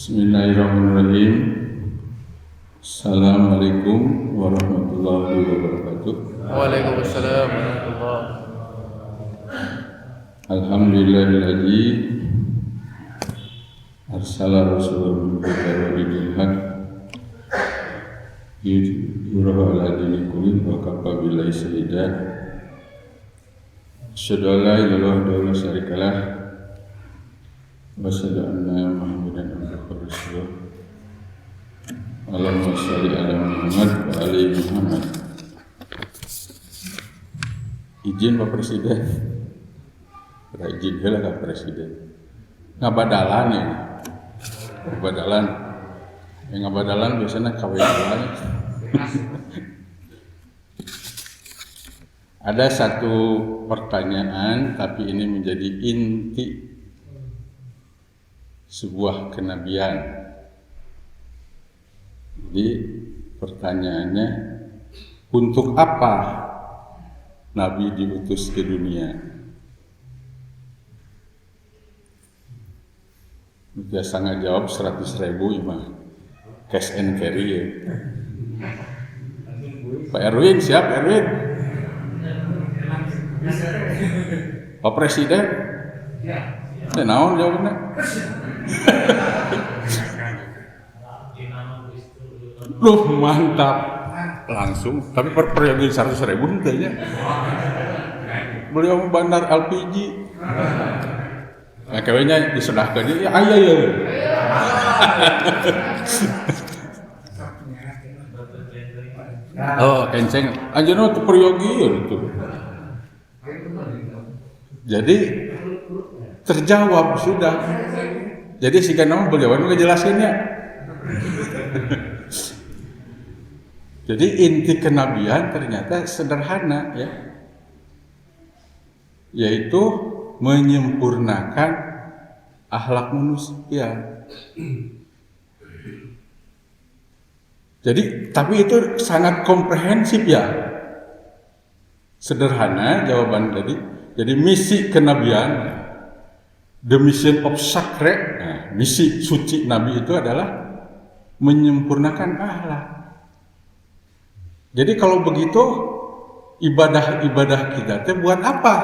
Bismillahirrahmanirrahim. Assalamualaikum warahmatullahi wabarakatuh. Waalaikumsalam warahmatullahi. Alhamdulillahilladzi arsala rasulahu bil huda wa dinil haq yudhhirahu ala dini kullih wa kafa billahi shahida. Asyhadu an la ilaha illallah wa syarikalah wa asyhadu anna Muhammadan abduhu wa rasuluh. Allahumma shalli ala Muhammad wa ali Muhammad. Izin Pak Presiden. Izin heula Pak Presiden. Ngabadalan ya. Ngabadalan. Yang ngabadalan biasanya kawean. Ada satu pertanyaan, tapi ini menjadi inti sebuah kenabian. Jadi pertanyaannya, untuk apa Nabi diutus ke dunia? Biasa ngajawab 100.000 imah cash and carry ya. Pak Erwin, siap Erwin? Pak Presiden? Ya, naon jawabnya? Loh, mantap. Langsung, tapi per periode 100.000 entahnya. Beliau bandar LPG. Nah, kayaknya disedahkan dia, ya ayah ya. Oh, kenceng. Anjir tuh peryogi itu. Jadi terjawab sudah. Jadi si kanam beliau ngejelasinnya. Jadi inti kenabian ternyata sederhana ya. Yaitu menyempurnakan akhlak manusia. Jadi, tapi itu sangat komprehensif ya. Sederhana jawaban tadi. Jadi misi kenabian, the mission of sacred, misi suci Nabi itu adalah menyempurnakan akhlak. Jadi kalau begitu ibadah-ibadah kita itu buat apa?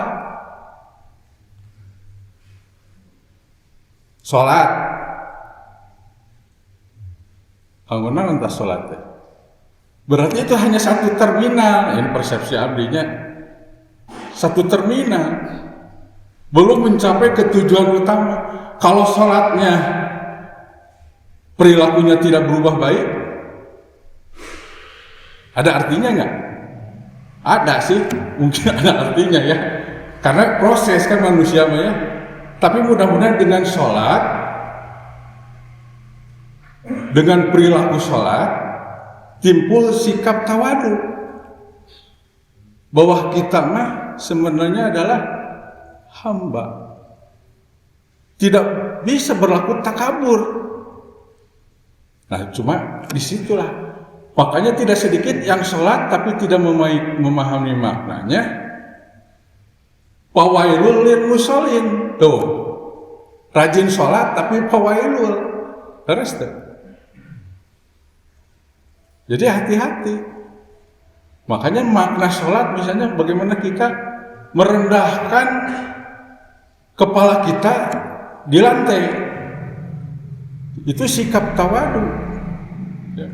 Sholat. Angguna entah sholat. Berarti itu hanya satu terminal, ini persepsi abdinya. Satu terminal. Belum mencapai ke tujuan utama. Kalau sholatnya perilakunya tidak berubah baik, ada artinya nggak? Ada sih, mungkin ada artinya ya. Karena proses kan manusia ya. Tapi mudah-mudahan dengan sholat, dengan perilaku sholat, timbul sikap tawadu bahwa kita mah sebenarnya adalah hamba. Tidak bisa berlaku takabur. Nah, cuma disitulah. Makanya tidak sedikit yang sholat tapi tidak memahami maknanya. Fawailul lil musallin. Tuh. Rajin sholat tapi fawailul. Terus tuh. Jadi hati-hati. Makanya makna sholat misalnya bagaimana kita merendahkan kepala kita di lantai. Itu sikap tawadu. Ya.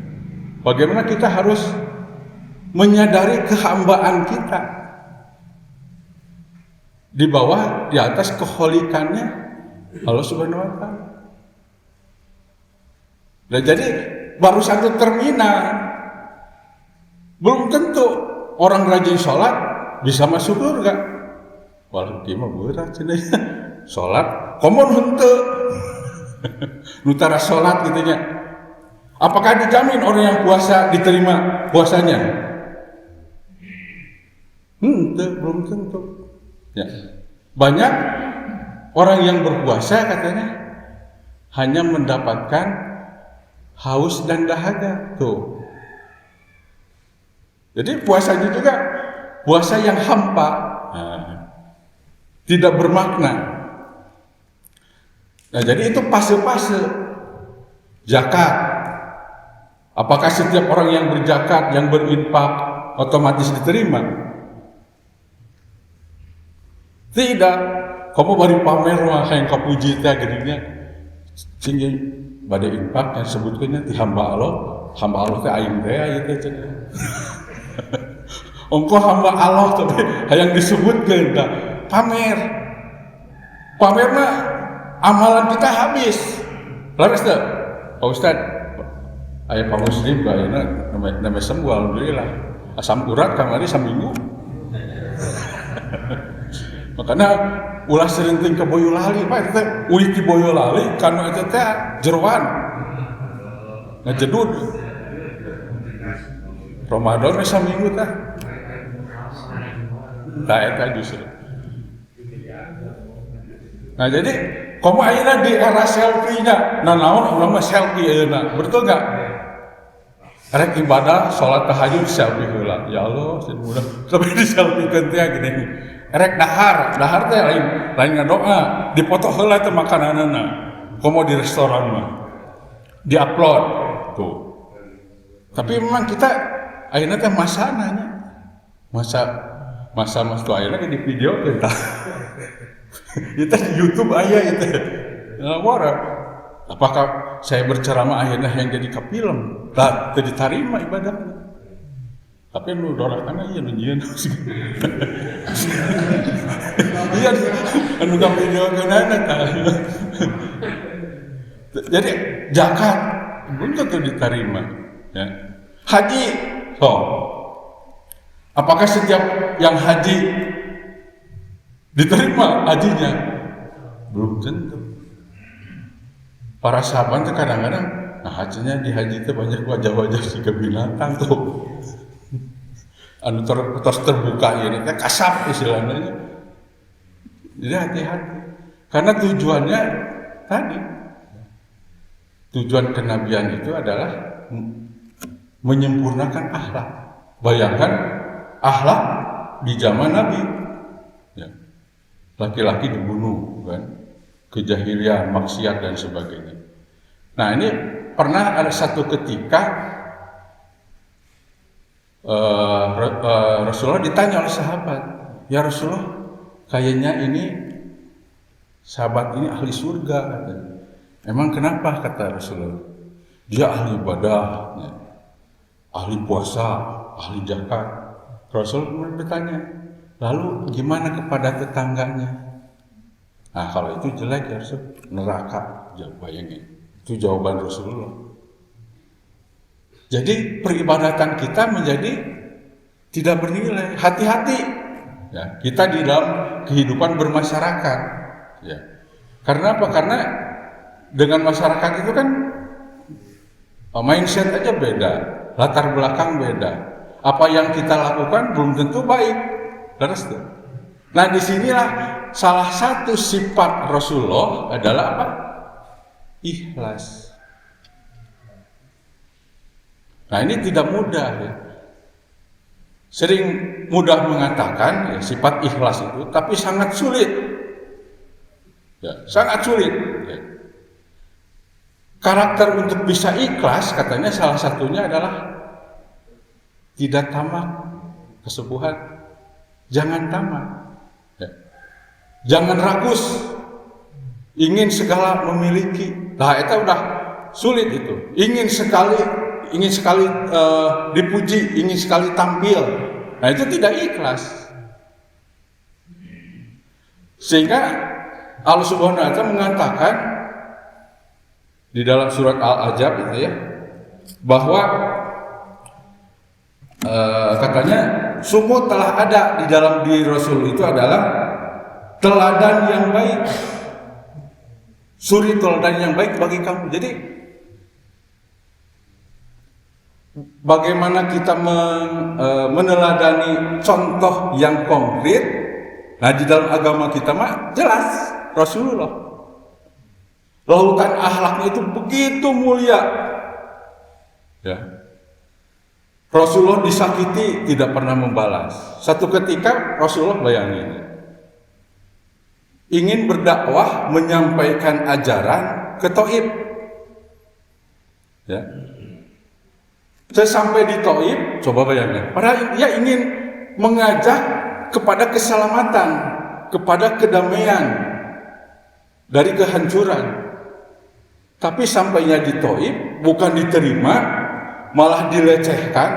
Bagaimana kita harus menyadari kehambaan kita di bawah, di atas keholikannya Allah Subhanahu wa Ta'ala. Nah, jadi baru satu terminal. Belum tentu orang rajin sholat bisa masuk surga. Walau dia mah berat cenanya. Sholat komun henteu. Nutara sholat gitu nya. Apakah dijamin orang yang puasa diterima puasanya? Belum tentu. Ya. Banyak orang yang berpuasa katanya hanya mendapatkan haus dan dahaga tuh. Jadi puasanya juga puasa yang hampa, tidak bermakna. Nah, jadi itu fase-fase. Zakat. Apakah setiap orang yang berzakat, yang berinfak otomatis diterima? Tidak. Kamu bari pamer mah hayang kapuji teh geuninnya. Sehingga pada infak yang sebutkannya di hamba Allah teh aing teh aya teh cenah. Engko hamba Allah teh hayang disebutkeun tah pamer. Pamer mah amalan kita habis. Laras teh. Pak Ustad, aya Pak Muslim ka ayeuna nama sembuh alhamdulillah. Asam urat kamari saminggu. Makanya ulah serinting ke Boyolali, Pak, itu ulah di Boyolali karena itu teh jeroan ngejedud Ramadan saminggu teh nah itu justru. Nah jadi kamu akhirnya di era selfie-nya nah naon urang mah selfie ayeuna betul nggak? Rek ibadah sholat tahajud selfie heula ya Allah semudah tapi di selfie kan teh gini rek dahar teh lain ngadoa dipoto heula teh makananna komo di restoran mah diupload tuh. Tapi memang kita ayeuna teh masa tuh ayeuna di video kita kita di YouTube aya itu ngawara apakah saya berceramah akhirnya yang jadi ke film tak diterima ibadahnya tapi nu dorakan ieu nu nyieun iya anu ka video keunana tah jadi zakat belum tentu diterima ya. Haji apakah setiap yang haji diterima hajinya? Belum tentu. Para sahabat itu kadang-kadang, nah hajinya di haji itu banyak wajah-wajah si binatang tuh. Anu terus terbuka ini, teh kasap istilahnya. Jadi hati-hati. Karena tujuannya tadi, tujuan kenabian itu adalah menyempurnakan akhlak. Bayangkan akhlak di zaman Nabi. Ya. Laki-laki dibunuh kan, kejahilian, maksiat dan sebagainya. Nah ini pernah ada satu ketika Rasulullah ditanya oleh sahabat, ya Rasulullah, kayaknya ini sahabat ini ahli surga katanya. Emang kenapa kata Rasulullah? Dia ahli ibadah, ya. Ahli puasa, ahli zakat. Rasulullah bertanya, lalu gimana kepada tetangganya? Nah kalau itu jelek ya Rasul, neraka, bayangin. Itu jawaban Rasulullah. Jadi peribadatan kita menjadi tidak bernilai. Hati-hati ya, kita di dalam kehidupan bermasyarakat. Ya. Karena apa? Karena dengan masyarakat itu kan mindset aja beda, latar belakang beda. Apa yang kita lakukan belum tentu baik. Terus tuh. Nah disinilah salah satu sifat Rasulullah adalah apa? Ikhlas. Nah ini tidak mudah ya. Sering mudah mengatakan ya, sifat ikhlas itu, tapi sangat sulit. Ya, sangat sulit. Ya. Karakter untuk bisa ikhlas katanya salah satunya adalah tidak tamak kesubuhan. Jangan tamak. Ya. Jangan rakus. Ingin segala memiliki. Nah itu udah sulit itu. Ingin sekali dipuji, ingin sekali tampil. Nah itu tidak ikhlas. Sehingga Allah Subhanahu wa Ta'ala mengatakan di dalam surat Al-Ahzab itu ya, bahwa katanya sungguh telah ada di dalam diri Rasul itu adalah teladan yang baik, suri teladan yang baik bagi kamu. Jadi bagaimana kita meneladani contoh yang konkret? Nah di dalam agama kita mah jelas Rasulullah. Lautan akhlaknya itu begitu mulia. Ya. Rasulullah disakiti tidak pernah membalas. Satu ketika Rasulullah bayangin ingin berdakwah menyampaikan ajaran ke Taif. Ya. Sesampai di Taif, coba bayangkan, padahal dia ingin mengajak kepada keselamatan, kepada kedamaian dari kehancuran. Tapi sampainya di Taif bukan diterima, malah dilecehkan,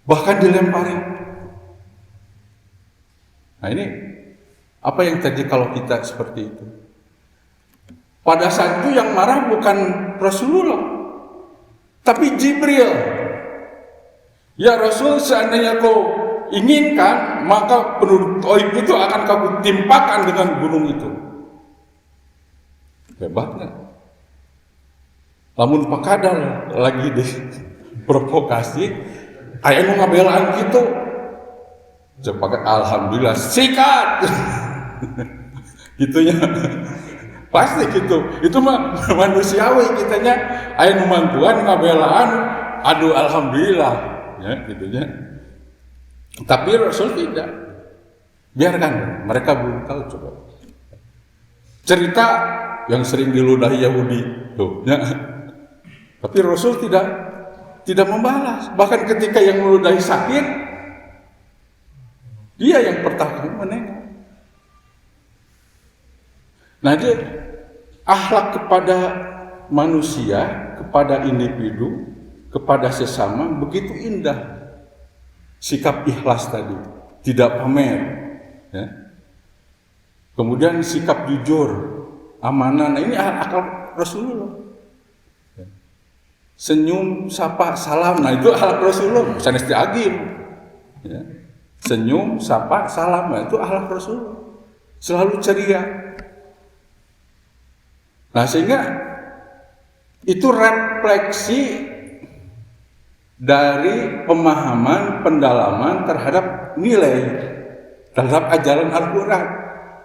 bahkan dilempari. Nah ini apa yang terjadi kalau kita seperti itu? Pada saat itu yang marah bukan Rasulullah, tapi Jibril. Ya Rasul, seandainya kau inginkan, maka penduduk Taif itu akan kamu timpakan dengan gunung itu. Hebatnya. Lamun pakadal lagi diprovokasi, aya nu ngabelaan gitu. Cepat alhamdulillah sikat. Gitunya. Pasti gitu. Itu mah manusiawi kitanya aya nu mantuan ngabelaan, aduh alhamdulillah ya gitunya. Tapi Rasul tidak. Biarkan mereka belum tahu coba. Cerita yang sering diludahi Yahudi tuh ya. Tapi Rasul tidak membalas. Bahkan ketika yang meludahi sakit, dia yang pertama menengok. Nah, dia akhlak kepada manusia, kepada individu, kepada sesama begitu indah. Sikap ikhlas tadi, tidak pamer. Ya. Kemudian sikap jujur, amanah. Nah, ini akhlak Rasulullah. Senyum, sapa, salam. Nah itu akhlak Rasulullah. Sanes teh agim. Ya. Senyum, sapa, salam. Nah itu akhlak Rasulullah. Selalu ceria. Nah sehingga itu refleksi dari pemahaman, pendalaman terhadap nilai, terhadap ajaran Al-Quran.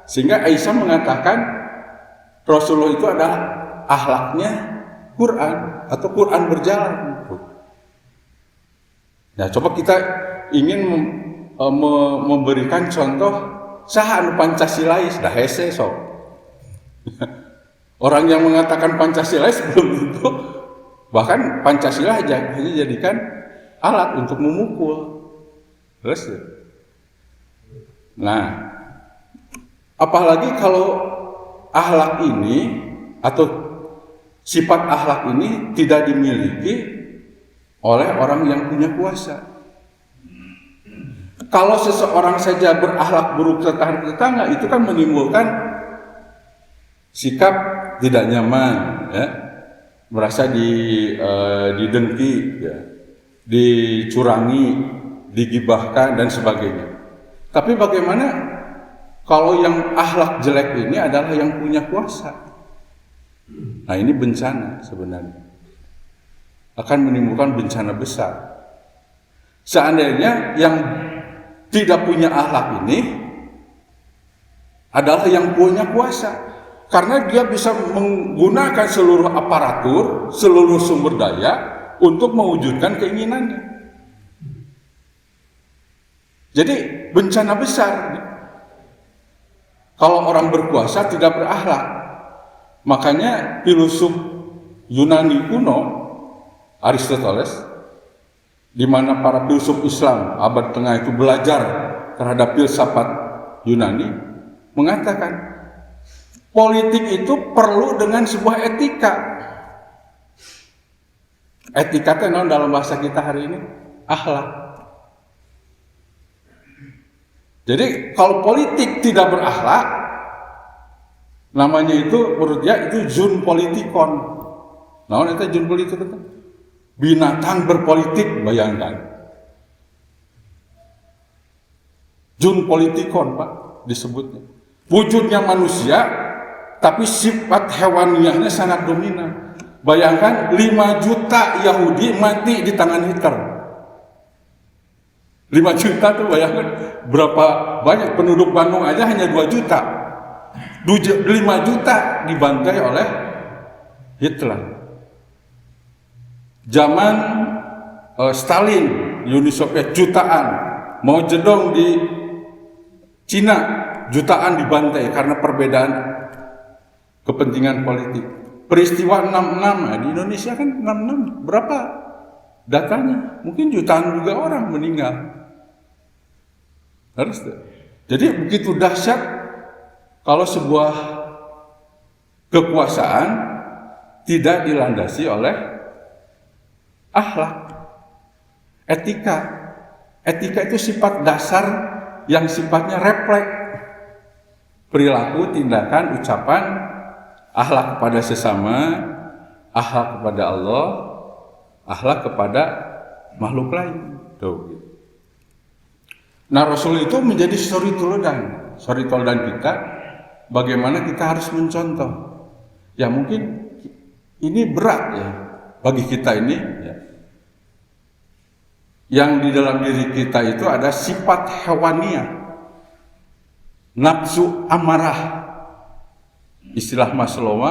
Sehingga Aisyah mengatakan Rasulullah itu adalah akhlaknya Quran atau Quran berjalan. Nah, coba kita ingin memberikan contoh saha anu Pancasilais dah hese sok. Orang yang mengatakan Pancasilais belum tentu, bahkan Pancasila hanya jadikan alat untuk memukul. Terus, nah, apalagi kalau akhlak ini atau sifat akhlak ini tidak dimiliki oleh orang yang punya kuasa. Kalau seseorang saja berakhlak buruk tetangga, itu kan menimbulkan sikap tidak nyaman, ya, merasa didengki, ya, dicurangi, digibahkan dan sebagainya. Tapi bagaimana kalau yang akhlak jelek ini adalah yang punya kuasa? Nah ini bencana sebenarnya, akan menimbulkan bencana besar. Seandainya yang tidak punya akhlak ini adalah yang punya kuasa, karena dia bisa menggunakan seluruh aparatur, seluruh sumber daya untuk mewujudkan keinginannya. Jadi bencana besar kalau orang berkuasa tidak berakhlak. Makanya filosof Yunani kuno Aristoteles, di mana para filsuf Islam abad tengah itu belajar terhadap filsafat Yunani, mengatakan politik itu perlu dengan sebuah etika. Etika itu dalam bahasa kita hari ini akhlak. Jadi kalau politik tidak berakhlak, namanya itu menurut dia itu jun politikon. Nah, itu jun politikon. Binatang berpolitik, bayangkan. Jun politikon, Pak, disebutnya. Wujudnya manusia, tapi sifat hewaniahnya sangat dominan. Bayangkan 5 juta Yahudi mati di tangan Hitler. 5 juta tuh bayangkan berapa banyak penduduk Bandung aja hanya 2 juta. 5 juta dibantai oleh Hitler. Zaman Stalin, Uni Soviet jutaan, Mao Zedong di Cina jutaan dibantai karena perbedaan kepentingan politik. peristiwa 66, nah, di Indonesia kan 66 berapa datanya? Mungkin jutaan juga orang meninggal. Harus. Jadi begitu dahsyat kalau sebuah kekuasaan tidak dilandasi oleh akhlak, etika. Etika itu sifat dasar yang sifatnya refleks perilaku, tindakan, ucapan, akhlak kepada sesama, akhlak kepada Allah, akhlak kepada makhluk lain. Tuh. Nah, Rasul itu menjadi suri teladan kita bagaimana kita harus mencontoh. Ya mungkin ini berat ya bagi kita ini ya. Yang di dalam diri kita itu ada sifat hewaniah, nafsu amarah, istilah Maslow,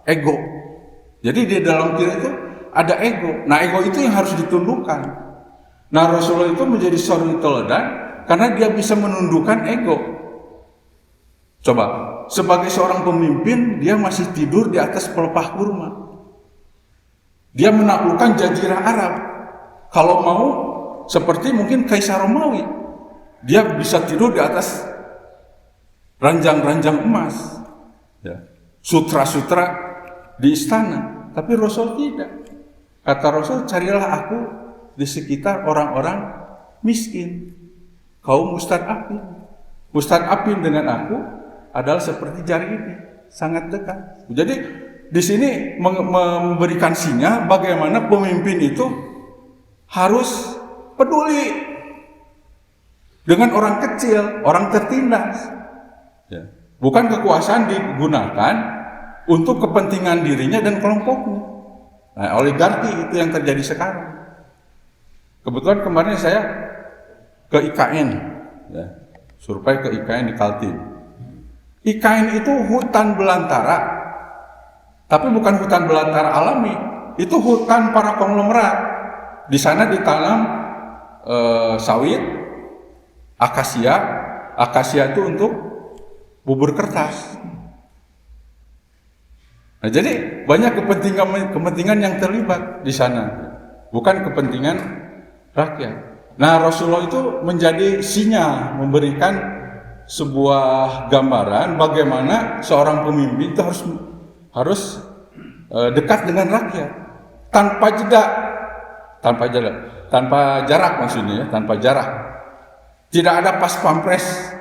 ego. Jadi di dalam diri itu ada ego. Nah, ego itu yang harus ditundukkan. Nah, Rasulullah itu menjadi suri teladan karena dia bisa menundukkan ego. Coba, sebagai seorang pemimpin, dia masih tidur di atas pelepah kurma. Dia menaklukkan jazirah Arab. Kalau mau, seperti mungkin Kaisar Romawi, dia bisa tidur di atas ranjang-ranjang emas, ya, sutra-sutra di istana. Tapi Rasul tidak. Kata Rasul, carilah aku di sekitar orang-orang miskin, kaum mustad'afin. Mustad'afin dengan aku adalah seperti jari ini, sangat dekat. Jadi di sini memberikan sinyal bagaimana pemimpin itu harus peduli dengan orang kecil, orang tertindas. Ya. Bukan kekuasaan digunakan untuk kepentingan dirinya dan kelompoknya. Nah, oligarki itu yang terjadi sekarang. Kebetulan kemarin saya ke IKN, ya, survei ke IKN di Kaltim. IKN itu hutan belantara, tapi bukan hutan belantara alami, itu hutan para konglomerat. Di sana ditanam sawit, akasia. Akasia itu untuk bubur kertas. Nah, jadi banyak kepentingan yang terlibat di sana, bukan kepentingan rakyat. Nah, Rasulullah itu menjadi sinyal, memberikan sebuah gambaran bagaimana seorang pemimpin itu harus dekat dengan rakyat tanpa jarak maksudnya ya, tanpa jarak. Tidak ada pas pampres.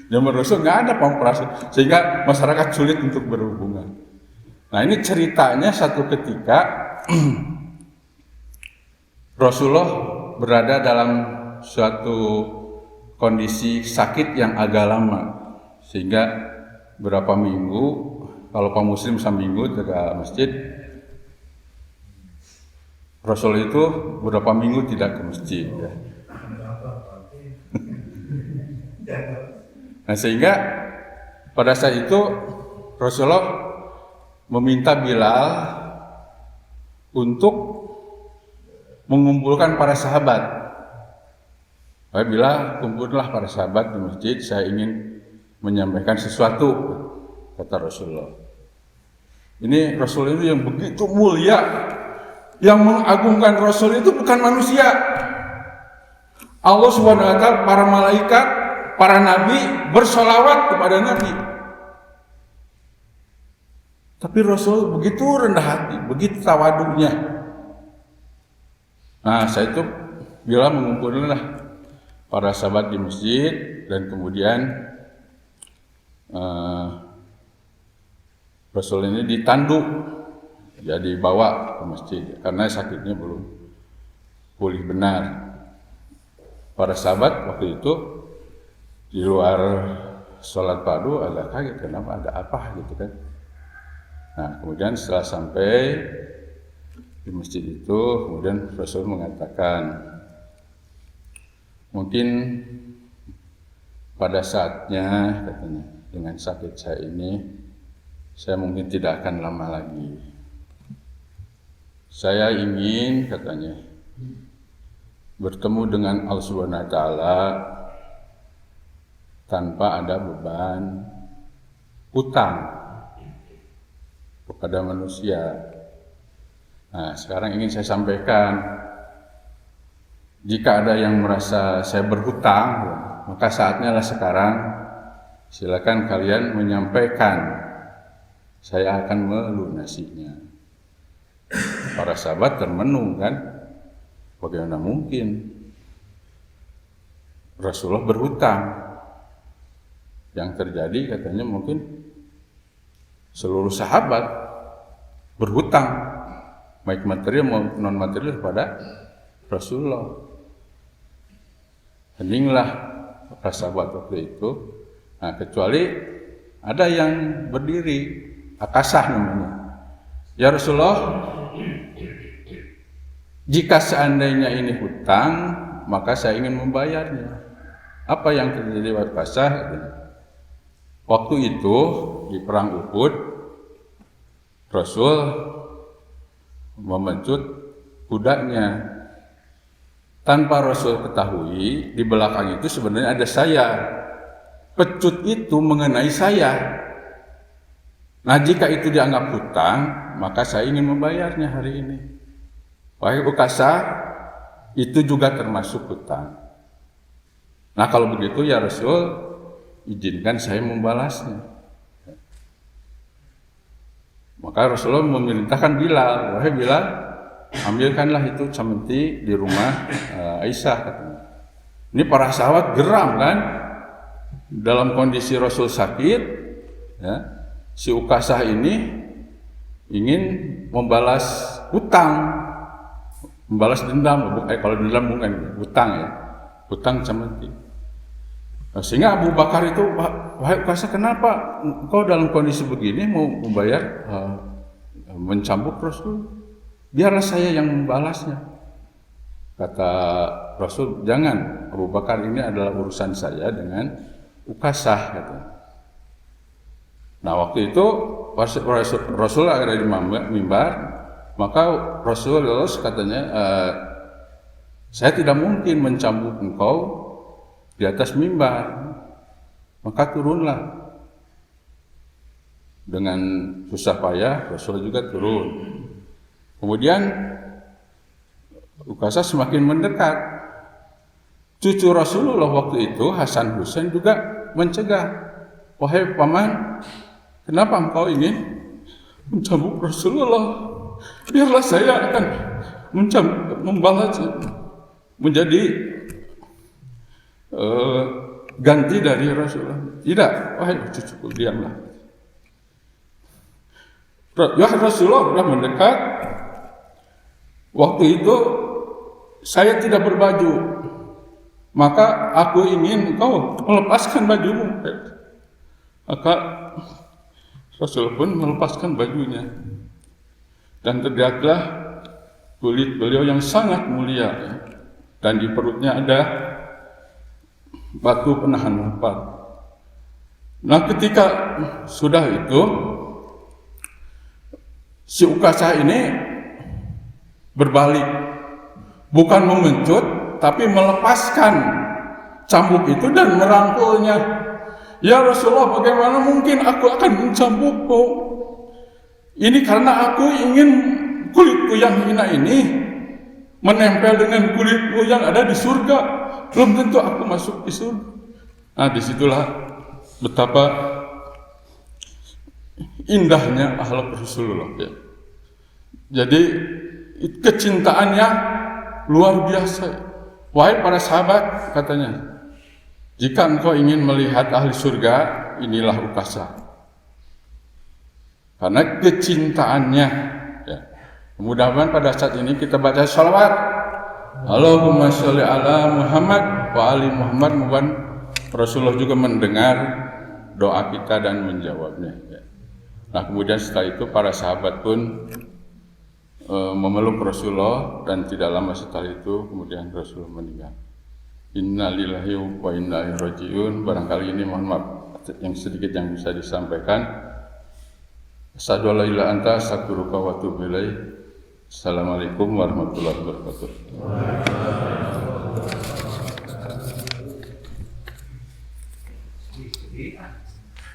Zaman Rasul nggak ada pampres, sehingga masyarakat sulit untuk berhubungan. Nah, ini ceritanya satu ketika Rasulullah berada dalam suatu kondisi sakit yang agak lama, sehingga berapa minggu, kalau kaum muslim seminggu ke masjid, Rasul itu beberapa minggu tidak ke masjid ya. Nah, sehingga pada saat itu Rasulullah meminta Bilal untuk mengumpulkan para sahabat. Bilal, kumpullah para sahabat di masjid, saya ingin menyampaikan sesuatu, kata Rasulullah. Ini Rasul itu yang begitu mulia, yang mengagungkan Rasul itu bukan manusia. Allah Subhanahu wa Ta'ala, para malaikat, para nabi bersolawat kepada Nabi. Tapi Rasul begitu rendah hati, begitu tawaduknya. Nah, saya itu bila mengumpulkanlah para sahabat di masjid dan kemudian Rasul ini ditanduk, ya dibawa ke masjid karena sakitnya belum pulih benar. Para sahabat waktu itu di luar sholat fardu agak kaget, kenapa, ada apa gitu kan. Nah, kemudian setelah sampai di masjid itu, kemudian Rasul mengatakan, mungkin pada saatnya, katanya, dengan sakit saya ini, saya mungkin tidak akan lama lagi. Saya ingin, katanya, bertemu dengan Allah Subhanahu wa Ta'ala tanpa ada beban utang. kepada manusia. Nah, sekarang ingin saya sampaikan, jika ada yang merasa saya berhutang, maka saatnya lah sekarang, silakan kalian menyampaikan, saya akan melunasinya. Para sahabat termenung kan, bagaimana mungkin Rasulullah berhutang? Yang terjadi katanya mungkin seluruh sahabat berhutang, baik material maupun non material kepada Rasulullah. Heninglah para sahabat waktu itu. Nah, kecuali ada yang berdiri, Akasah namanya. Ya Rasulullah, jika seandainya ini hutang, maka saya ingin membayarnya. Apa yang terjadi waktu Akasah? Waktu itu di perang Uhud, Rasul memencut kudanya. Tanpa Rasul ketahui, di belakang itu sebenarnya ada saya. Pecut itu mengenai saya. Nah, jika itu dianggap hutang, maka saya ingin membayarnya hari ini. Wahai Ukasah, itu juga termasuk hutang. Nah, kalau begitu ya Rasul, izinkan saya membalasnya. Maka Rasulullah memerintahkan Bilal, wahai Bilal, ambilkanlah itu cemeti di rumah Aisyah. Ini para sahabat geram kan, dalam kondisi Rasul sakit, ya, si Ukasah ini ingin membalas hutang, membalas dendam. Kalau dendam bukan hutang ya, hutang cemeti. Sehingga Abu Bakar itu, wahai Ukasah, kenapa engkau dalam kondisi begini mau membayar mencambuk Rasul? Biarlah saya yang membalasnya. Kata Rasul, jangan, Abu Bakar, ini adalah urusan saya dengan Ukasah. Kata. Nah, waktu itu Rasul ada di mimbar, maka Rasulullah katanya, saya tidak mungkin mencambuk engkau di atas mimbar, maka turunlah. Dengan susah payah Rasul juga turun. Kemudian Ukasah semakin mendekat. Cucu Rasulullah waktu itu, Hasan Husain, juga mencegah, wahai paman, kenapa engkau ingin mencambuk Rasulullah? Biarlah saya akan membalas, menjadi ganti dari Rasulullah. Tidak, wahai cucuku, diamlah. Ya Rasulullah sudah mendekat. Waktu itu saya tidak berbaju, maka aku ingin engkau melepaskan bajumu. Maka Rasul pun melepaskan bajunya, dan terlihatlah kulit beliau yang sangat mulia, ya. Dan di perutnya ada batu penahan lapar. Nah, ketika sudah itu, si Ukasah ini berbalik, bukan memencut, tapi melepaskan cambuk itu dan merangkulnya. Ya Rasulullah, bagaimana mungkin aku akan mencambukmu? Ini karena aku ingin kulitku yang hina ini menempel dengan kulitmu yang ada di surga. Belum tentu aku masuk di surga. Nah, disitulah betapa indahnya akhlak Rasulullah, ya. Jadi kecintaannya luar biasa. Wahai para sahabat, katanya, jika engkau ingin melihat ahli surga, inilah Ukasah. Karena kecintaannya, ya. Mudah-mudahan pada saat ini kita baca sholawat, Allahumma sholli ala Muhammad wa ali Muhammad. Mudah-mudahan Rasulullah juga mendengar doa kita dan menjawabnya, ya. Nah, kemudian setelah itu para sahabat pun memeluk Rasulullah, dan tidak lama setelah itu kemudian Rasulullah meninggal. Innalillahi wa inna ilaihi rajiun. Barangkali ini mohon maaf yang sedikit yang bisa disampaikan. Asyhadu an la ilaha illa anta astaghfiruka wa atubu ilaik. Assalamualaikum warahmatullahi wabarakatuh.